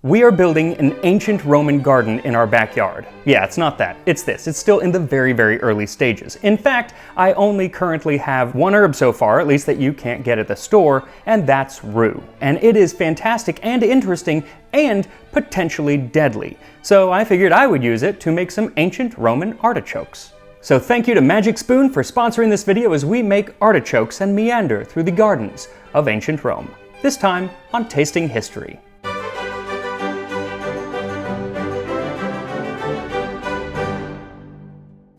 We are building an ancient Roman garden in our backyard. Yeah, it's not that. It's this. It's still in the very, very early stages. In fact, I only currently have one herb so far, at least that you can't get at the store, and that's rue. And it is fantastic and interesting and potentially deadly. So I figured I would use it to make some ancient Roman artichokes. So thank you to Magic Spoon for sponsoring this video as we make artichokes and meander through the gardens of ancient Rome. This time on Tasting History.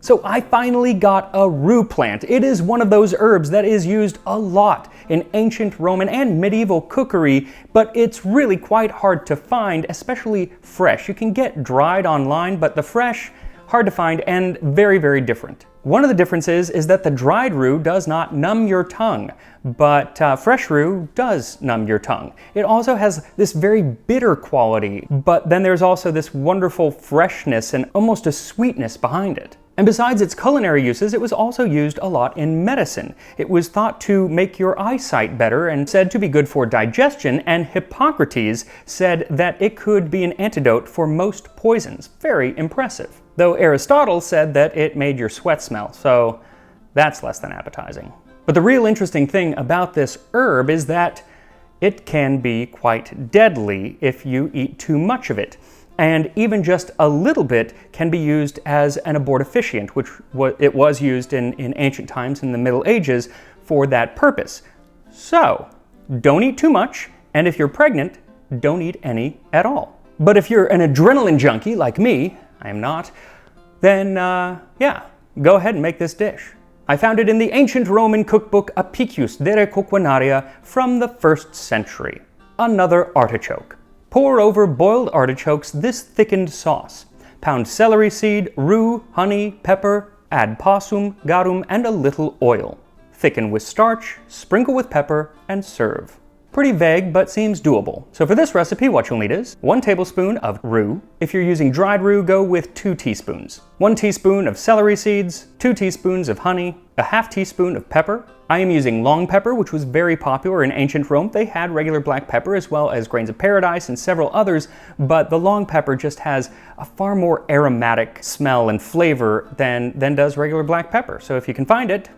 So I finally got a rue plant. It is one of those herbs that is used a lot in ancient Roman and medieval cookery, but it's really quite hard to find, especially fresh. You can get dried online, but the fresh, hard to find and very, very different. One of the differences is that the dried rue does not numb your tongue, but fresh rue does numb your tongue. It also has this very bitter quality, but then there's also this wonderful freshness and almost a sweetness behind it. And besides its culinary uses, it was also used a lot in medicine. It was thought to make your eyesight better and said to be good for digestion, and Hippocrates said that it could be an antidote for most poisons. Very impressive. Though Aristotle said that it made your sweat smell, so that's less than appetizing. But the real interesting thing about this herb is that it can be quite deadly if you eat too much of it. And even just a little bit can be used as an abortifacient, which it was used in ancient times in the Middle Ages for that purpose. So, don't eat too much, and if you're pregnant, don't eat any at all. But if you're an adrenaline junkie like me, I am not, then yeah, go ahead and make this dish. I found it in the ancient Roman cookbook Apicius de Re Coquinaria from the 1st century. Another artichoke. Pour over boiled artichokes this thickened sauce. Pound celery seed, rue, honey, pepper, add possum, garum, and a little oil. Thicken with starch, sprinkle with pepper, and serve. Pretty vague, but seems doable. So for this recipe, what you'll need is 1 tablespoon of rue. If you're using dried rue, go with 2 teaspoons. 1 teaspoon of celery seeds, 2 teaspoons of honey, a half teaspoon of pepper. I am using long pepper, which was very popular in ancient Rome. They had regular black pepper as well as grains of paradise and several others, but the long pepper just has a far more aromatic smell and flavor than does regular black pepper. So if you can find it,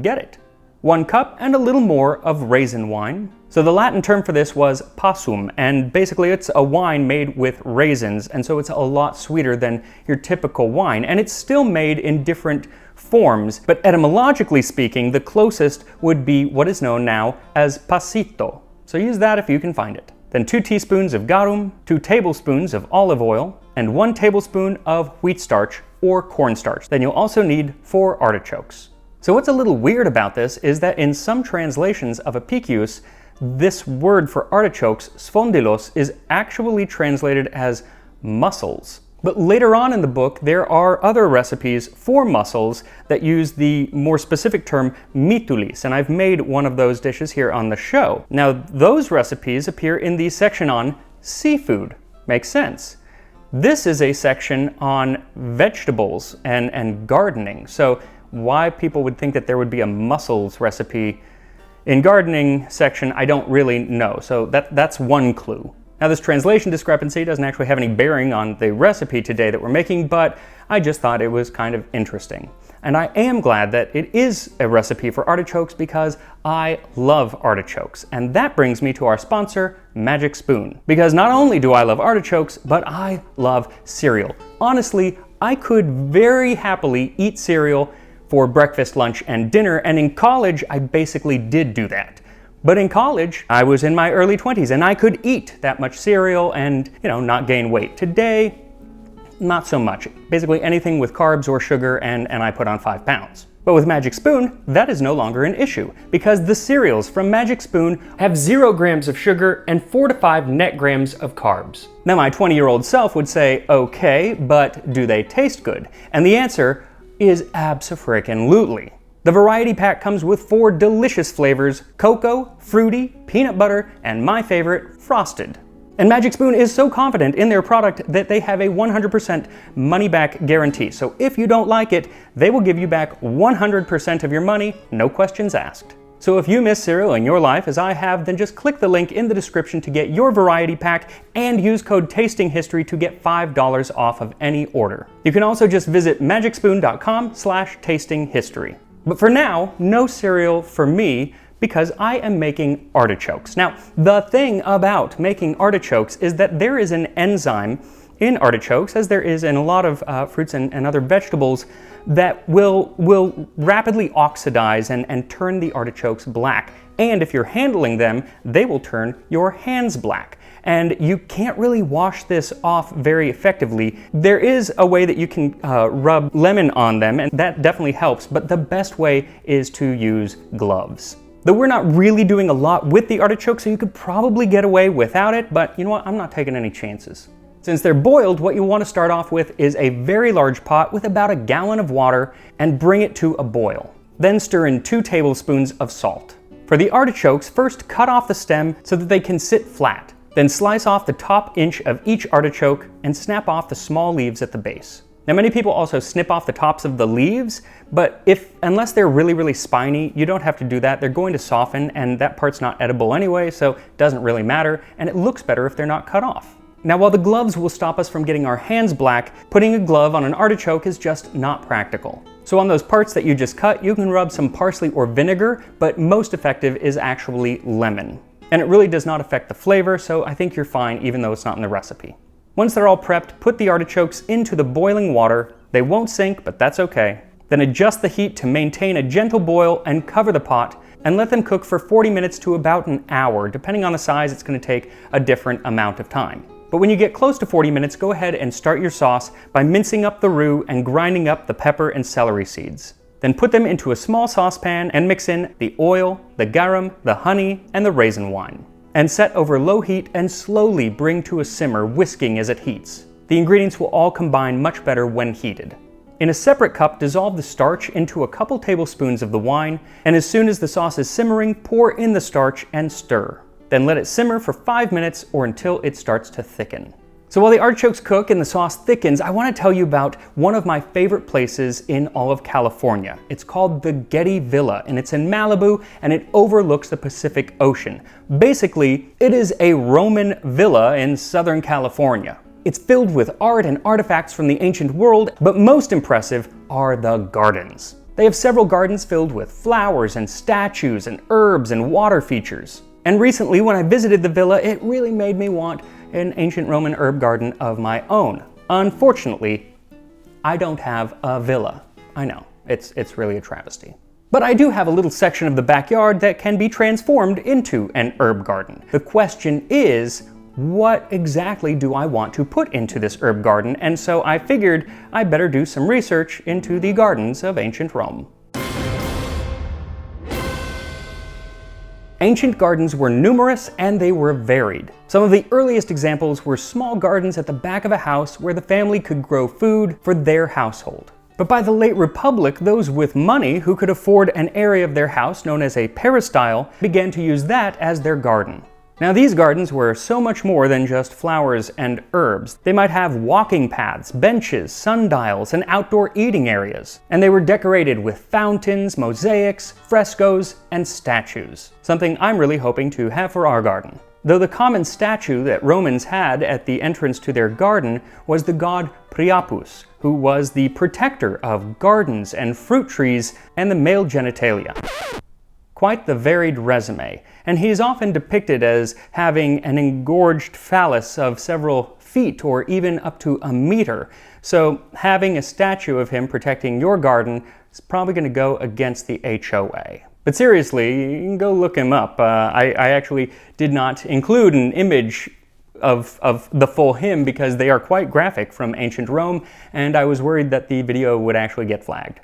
get it. 1 cup and a little more of raisin wine. So the Latin term for this was possum, and basically it's a wine made with raisins, and so it's a lot sweeter than your typical wine, and it's still made in different forms, but etymologically speaking, the closest would be what is known now as passito. So use that if you can find it. Then 2 teaspoons of garum, 2 tablespoons of olive oil, and 1 tablespoon of wheat starch or cornstarch. Then you'll also need 4 artichokes. So what's a little weird about this is that in some translations of Apicius, this word for artichokes, sphondylos, is actually translated as mussels. But later on in the book, there are other recipes for mussels that use the more specific term mitulis, and I've made one of those dishes here on the show. Now, those recipes appear in the section on seafood. Makes sense. This is a section on vegetables and gardening, so why people would think that there would be a mussels recipe in gardening section, I don't really know, so that's one clue. Now this translation discrepancy doesn't actually have any bearing on the recipe today that we're making, but I just thought it was kind of interesting. And I am glad that it is a recipe for artichokes because I love artichokes. And that brings me to our sponsor, Magic Spoon. Because not only do I love artichokes, but I love cereal. Honestly, I could very happily eat cereal for breakfast, lunch, and dinner, and in college, I basically did do that. But in college, I was in my early 20s, and I could eat that much cereal and, not gain weight. Today, not so much. Basically anything with carbs or sugar, and I put on 5 pounds. But with Magic Spoon, that is no longer an issue, because the cereals from Magic Spoon have 0 grams of sugar and 4 to 5 net grams of carbs. Now my 20-year-old self would say, okay, but do they taste good? And the answer is abso-frickin-lutely. The variety pack comes with 4 delicious flavors: cocoa, fruity, peanut butter, and my favorite, frosted. And Magic Spoon is so confident in their product that they have a 100% money-back guarantee. So if you don't like it, they will give you back 100% of your money, no questions asked. So if you miss cereal in your life as I have, then just click the link in the description to get your variety pack and use code TASTINGHISTORY to get $5 off of any order. You can also just visit magicspoon.com/tastinghistory. But for now, no cereal for me because I am making artichokes. Now, the thing about making artichokes is that there is an enzyme in artichokes, as there is in a lot of fruits and other vegetables, that will rapidly oxidize and turn the artichokes black. And if you're handling them, they will turn your hands black. And you can't really wash this off very effectively. There is a way that you can rub lemon on them, and that definitely helps, but the best way is to use gloves. Though we're not really doing a lot with the artichoke, so you could probably get away without it, but you know what, I'm not taking any chances. Since they're boiled, what you want to start off with is a very large pot with about a gallon of water and bring it to a boil. Then stir in 2 tablespoons of salt. For the artichokes, first cut off the stem so that they can sit flat. Then slice off the top inch of each artichoke and snap off the small leaves at the base. Now many people also snip off the tops of the leaves, but unless they're really spiny, you don't have to do that. They're going to soften and that part's not edible anyway, so it doesn't really matter, and it looks better if they're not cut off. Now while the gloves will stop us from getting our hands black, putting a glove on an artichoke is just not practical. So on those parts that you just cut, you can rub some parsley or vinegar, but most effective is actually lemon. And it really does not affect the flavor, so I think you're fine even though it's not in the recipe. Once they're all prepped, put the artichokes into the boiling water. They won't sink, but that's okay. Then adjust the heat to maintain a gentle boil and cover the pot and let them cook for 40 minutes to about an hour. Depending on the size, it's going to take a different amount of time. But when you get close to 40 minutes, go ahead and start your sauce by mincing up the roux and grinding up the pepper and celery seeds. Then put them into a small saucepan and mix in the oil, the garum, the honey, and the raisin wine. And set over low heat and slowly bring to a simmer, whisking as it heats. The ingredients will all combine much better when heated. In a separate cup, dissolve the starch into a couple tablespoons of the wine, and as soon as the sauce is simmering, pour in the starch and stir. Then let it simmer for 5 minutes or until it starts to thicken. So while the artichokes cook and the sauce thickens, I want to tell you about one of my favorite places in all of California. It's called the Getty Villa, and it's in Malibu, and it overlooks the Pacific Ocean. Basically, it is a Roman villa in Southern California. It's filled with art and artifacts from the ancient world, but most impressive are the gardens. They have several gardens filled with flowers and statues and herbs and water features. And recently, when I visited the villa, it really made me want an ancient Roman herb garden of my own. Unfortunately, I don't have a villa. I know, it's really a travesty. But I do have a little section of the backyard that can be transformed into an herb garden. The question is, what exactly do I want to put into this herb garden? And so I figured I better do some research into the gardens of ancient Rome. Ancient gardens were numerous and they were varied. Some of the earliest examples were small gardens at the back of a house where the family could grow food for their household. But by the late Republic, those with money who could afford an area of their house known as a peristyle began to use that as their garden. Now these gardens were so much more than just flowers and herbs. They might have walking paths, benches, sundials, and outdoor eating areas. And they were decorated with fountains, mosaics, frescoes, and statues. Something I'm really hoping to have for our garden. Though the common statue that Romans had at the entrance to their garden was the god Priapus, who was the protector of gardens and fruit trees and the male genitalia. Quite the varied resume, and he is often depicted as having an engorged phallus of several feet or even up to a meter. So having a statue of him protecting your garden is probably going to go against the HOA. But seriously, you can go look him up. I actually did not include an image of the full hymn because they are quite graphic from ancient Rome, and I was worried that the video would actually get flagged.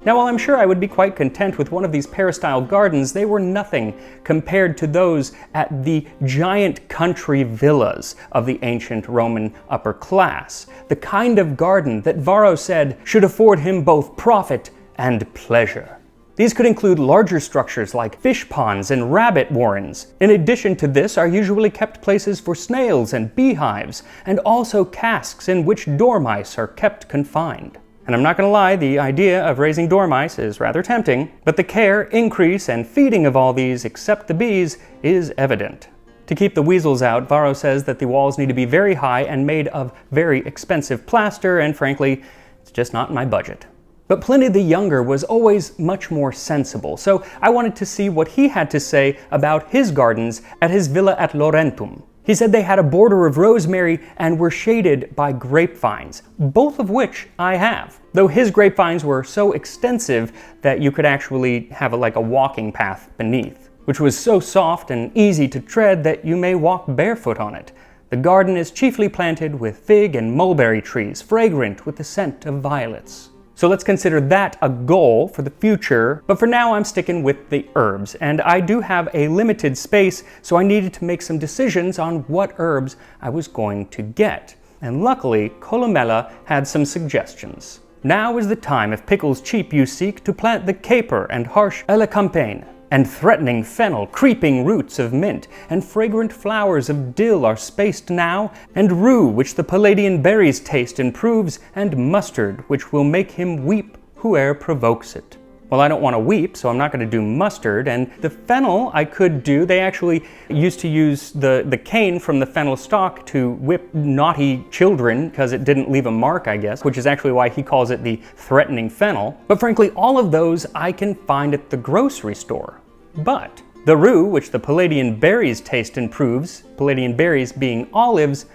Now, while I'm sure I would be quite content with one of these peristyle gardens, they were nothing compared to those at the giant country villas of the ancient Roman upper class, the kind of garden that Varro said should afford him both profit and pleasure. These could include larger structures like fish ponds and rabbit warrens. In addition to this are usually kept places for snails and beehives, and also casks in which dormice are kept confined. And I'm not going to lie, the idea of raising dormice is rather tempting, but the care, increase, and feeding of all these except the bees is evident. To keep the weasels out, Varro says that the walls need to be very high and made of very expensive plaster, and frankly, it's just not in my budget. But Pliny the Younger was always much more sensible, so I wanted to see what he had to say about his gardens at his villa at Laurentum. He said they had a border of rosemary and were shaded by grapevines, both of which I have. Though his grapevines were so extensive that you could actually have like a walking path beneath, which was so soft and easy to tread that you may walk barefoot on it. The garden is chiefly planted with fig and mulberry trees, fragrant with the scent of violets. So let's consider that a goal for the future, but for now I'm sticking with the herbs, and I do have a limited space, so I needed to make some decisions on what herbs I was going to get. And luckily, Columella had some suggestions. Now is the time, if pickles cheap you seek, to plant the caper and harsh elecampane, and threatening fennel, creeping roots of mint, and fragrant flowers of dill are spaced now, and rue, which the Palladian berries taste improves, and mustard, which will make him weep whoe'er provokes it. Well, I don't want to weep, so I'm not going to do mustard, and the fennel I could do. They actually used to use the cane from the fennel stalk to whip naughty children, because it didn't leave a mark, I guess, which is actually why he calls it the threatening fennel. But frankly, all of those I can find at the grocery store. But the rue, which the Palladian berries taste improves, Palladian berries being olives,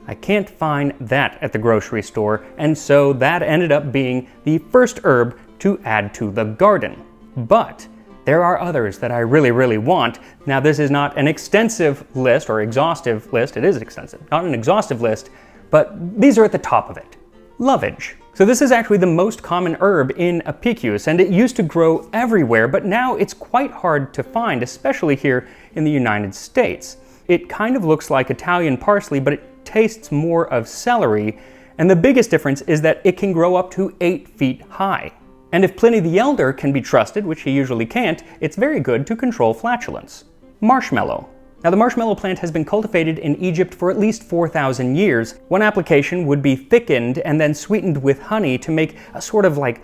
I can't find that at the grocery store, and so that ended up being the first herb to add to the garden. But there are others that I really want. Now, this is not an extensive list or exhaustive list. It is extensive, not an exhaustive list, but these are at the top of it. Lovage. So this is actually the most common herb in Apicius, and it used to grow everywhere, but now it's quite hard to find, especially here in the United States. It kind of looks like Italian parsley, but it tastes more of celery, and the biggest difference is that it can grow up to 8 feet high. And if Pliny the Elder can be trusted, which he usually can't, it's very good to control flatulence. Marshmallow. Now, the marshmallow plant has been cultivated in Egypt for at least 4,000 years. One application would be thickened and then sweetened with honey to make a sort of like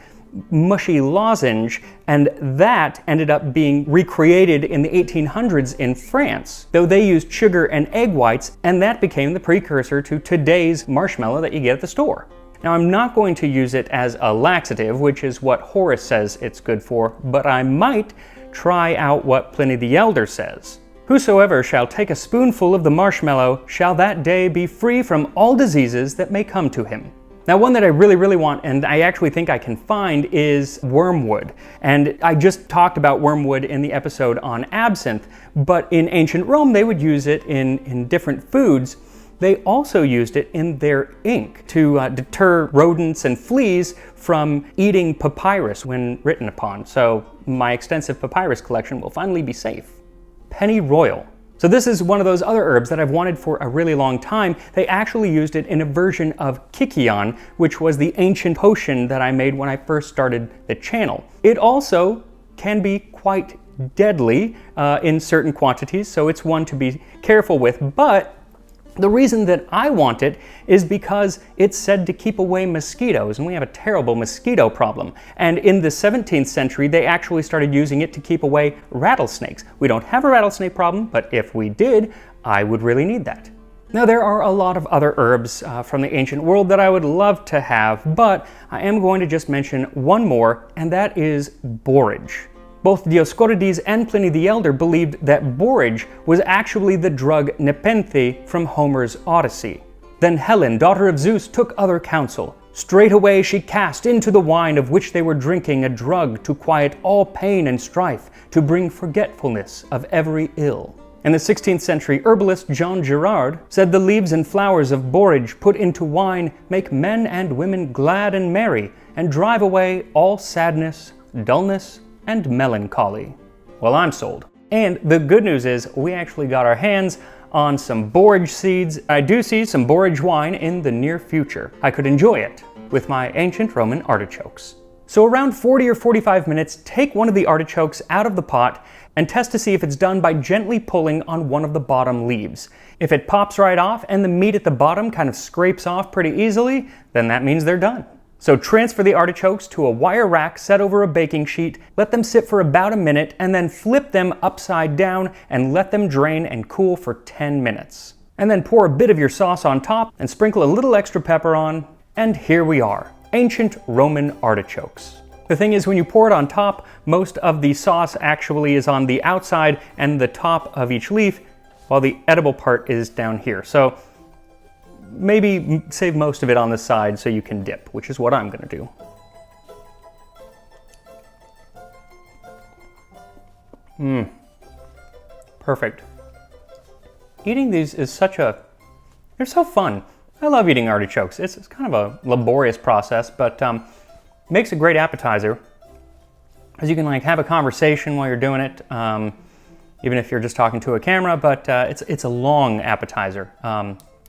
mushy lozenge, and that ended up being recreated in the 1800s in France, though they used sugar and egg whites, and that became the precursor to today's marshmallow that you get at the store. Now, I'm not going to use it as a laxative, which is what Horace says it's good for, but I might try out what Pliny the Elder says. Whosoever shall take a spoonful of the marshmallow shall that day be free from all diseases that may come to him. Now, one that I really want, and I actually think I can find, is wormwood. And I just talked about wormwood in the episode on absinthe, but in ancient Rome they would use it in different foods. They also used it in their ink to deter rodents and fleas from eating papyrus when written upon. So my extensive papyrus collection will finally be safe. Pennyroyal. So this is one of those other herbs that I've wanted for a really long time. They actually used it in a version of Kikion, which was the ancient potion that I made when I first started the channel. It also can be quite deadly in certain quantities, so it's one to be careful with, but the reason that I want it is because it's said to keep away mosquitoes, and we have a terrible mosquito problem. And in the 17th century, they actually started using it to keep away rattlesnakes. We don't have a rattlesnake problem, but if we did, I would really need that. Now, there are a lot of other herbs from the ancient world that I would love to have, but I am going to just mention one more, and that is borage. Both Dioscorides and Pliny the Elder believed that borage was actually the drug Nepenthe from Homer's Odyssey. Then Helen, daughter of Zeus, took other counsel. Straightway she cast into the wine of which they were drinking a drug to quiet all pain and strife, to bring forgetfulness of every ill. And the 16th century herbalist Jean Girard said the leaves and flowers of borage put into wine make men and women glad and merry, and drive away all sadness, dullness, and melancholy. Well, I'm sold. And the good news is we actually got our hands on some borage seeds. I do see some borage wine in the near future. I could enjoy it with my ancient Roman artichokes. So around 40 or 45 minutes, take one of the artichokes out of the pot and test to see if it's done by gently pulling on one of the bottom leaves. If it pops right off and the meat at the bottom kind of scrapes off pretty easily, then that means they're done. So transfer the artichokes to a wire rack set over a baking sheet, let them sit for about a minute, and then flip them upside down and let them drain and cool for 10 minutes. And then pour a bit of your sauce on top and sprinkle a little extra pepper on, and here we are, ancient Roman artichokes. The thing is, when you pour it on top, most of the sauce actually is on the outside and the top of each leaf, while the edible part is down here. So maybe save most of it on the side so you can dip, which is what I'm gonna do. Perfect. Eating these is they're so fun. I love eating artichokes. It's kind of a laborious process, but makes a great appetizer, because you can like have a conversation while you're doing it, even if you're just talking to a camera, but it's a long appetizer.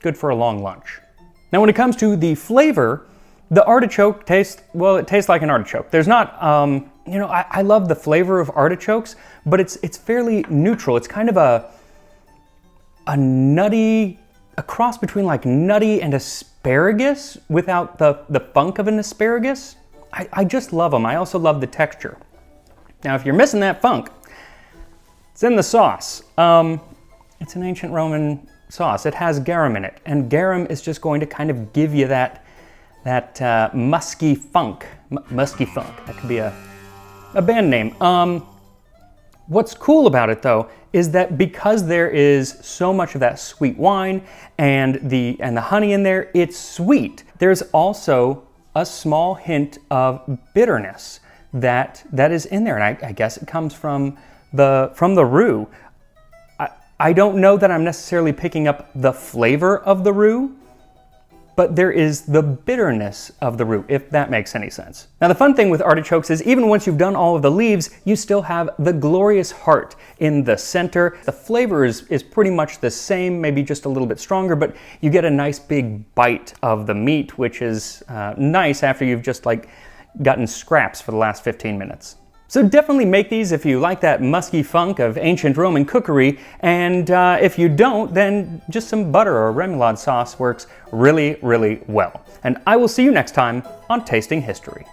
Good for a long lunch. Now when it comes to the flavor, the artichoke tastes like an artichoke. There's not, I love the flavor of artichokes, but it's fairly neutral. It's kind of a nutty, a cross between like nutty and asparagus without the funk of an asparagus. I just love them. I also love the texture. Now if you're missing that funk, it's in the sauce. It's an ancient Roman sauce. It has garum in it, and garum is just going to kind of give you that musky funk. Musky funk. That could be a band name. What's cool about it though is that because there is so much of that sweet wine and the honey in there, it's sweet. There's also a small hint of bitterness that is in there, and I guess it comes from the roux. I don't know that I'm necessarily picking up the flavor of the roux, but there is the bitterness of the roux, if that makes any sense. Now the fun thing with artichokes is even once you've done all of the leaves, you still have the glorious heart in the center. The flavor is pretty much the same, maybe just a little bit stronger, but you get a nice big bite of the meat, which is nice after you've just like gotten scraps for the last 15 minutes. So definitely make these if you like that musky funk of ancient Roman cookery, and if you don't, then just some butter or remoulade sauce works really, really well. And I will see you next time on Tasting History.